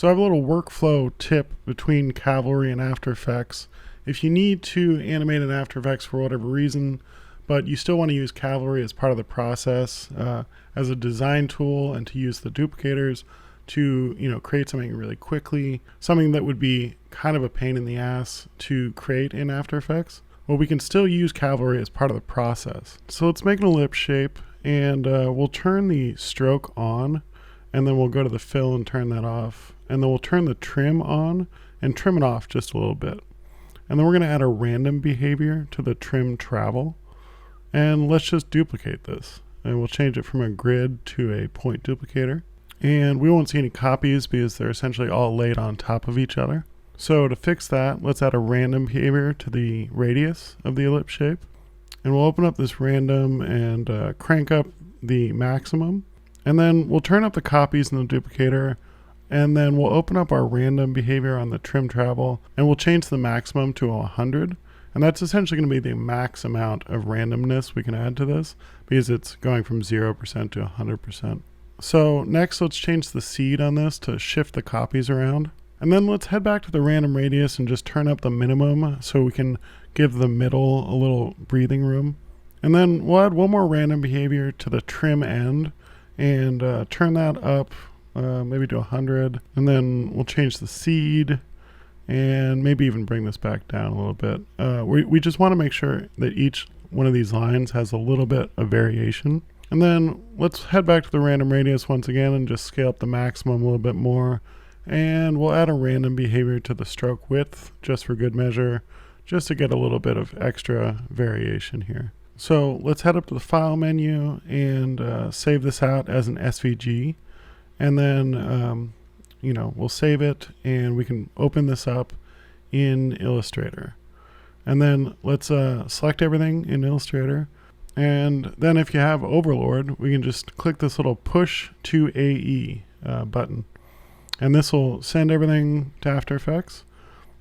So I have a little workflow tip between Cavalry and After Effects. If you need to animate in After Effects for whatever reason, but you still want to use Cavalry as part of the process as a design tool and to use the duplicators to create something really quickly, something that would be kind of a pain in the ass to create in After Effects, well, we can still use Cavalry as part of the process. So let's make an ellipse shape, and we'll turn the stroke on, and then we'll go to the fill and turn that off, and then we'll turn the trim on and trim it off just a little bit. And then we're going to add a random behavior to the trim travel, and let's just duplicate this, and we'll change it from a grid to a point duplicator. And we won't see any copies because they're essentially all laid on top of each other. So to fix that, let's add a random behavior to the radius of the ellipse shape. And we'll open up this random and crank up the maximum. And then we'll turn up the copies in the duplicator. And then we'll open up our random behavior on the trim travel. And we'll change the maximum to 100. And that's essentially going to be the max amount of randomness we can add to this because it's going from 0% to 100%. So next, let's change the seed on this to shift the copies around. And then let's head back to the random radius and just turn up the minimum so we can give the middle a little breathing room. And then we'll add one more random behavior to the trim end and turn that up maybe to 100. And then we'll change the seed and maybe even bring this back down a little bit. We just want to make sure that each one of these lines has a little bit of variation. And then let's head back to the random radius once again and just scale up the maximum a little bit more. And we'll add a random behavior to the stroke width just for good measure, just to get a little bit of extra variation here. So let's head up to the file menu and save this out as an SVG. And then, we'll save it and we can open this up in Illustrator. And then let's select everything in Illustrator. And then if you have Overlord, we can just click this little push to AE button. And this will send everything to After Effects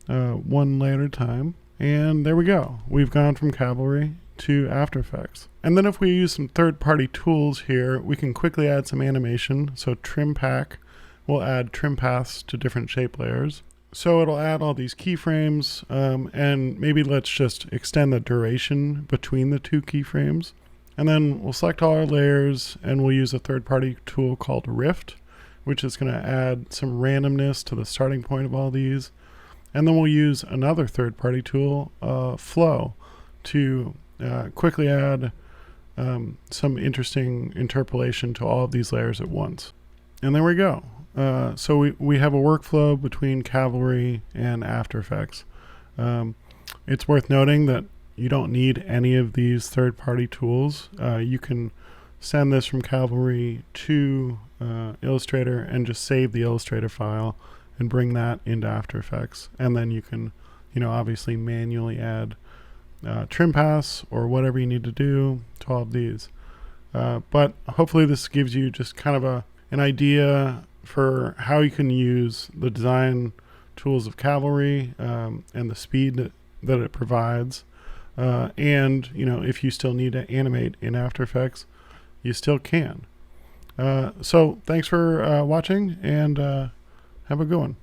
one layer at a time. And there we go. We've gone from Cavalry to After Effects. And then if we use some third-party tools here, we can quickly add some animation. So Trim Pack will add trim paths to different shape layers. So it'll add all these keyframes, and maybe let's just extend the duration between the two keyframes. And then we'll select all our layers, and we'll use a third-party tool called Rift, which is going to add some randomness to the starting point of all these. And then we'll use another third-party tool, Flow, to quickly add some interesting interpolation to all of these layers at once. And there we go. So we have a workflow between Cavalry and After Effects. It's worth noting that you don't need any of these third-party tools. You can send this from Cavalry to Illustrator and just save the Illustrator file and bring that into After Effects. And then you can, obviously manually add trim paths or whatever you need to do to all of these. But hopefully this gives you just kind of an idea for how you can use the design tools of Cavalry and the speed that it provides. And, if you still need to animate in After Effects, you still can. So thanks for watching, and have a good one.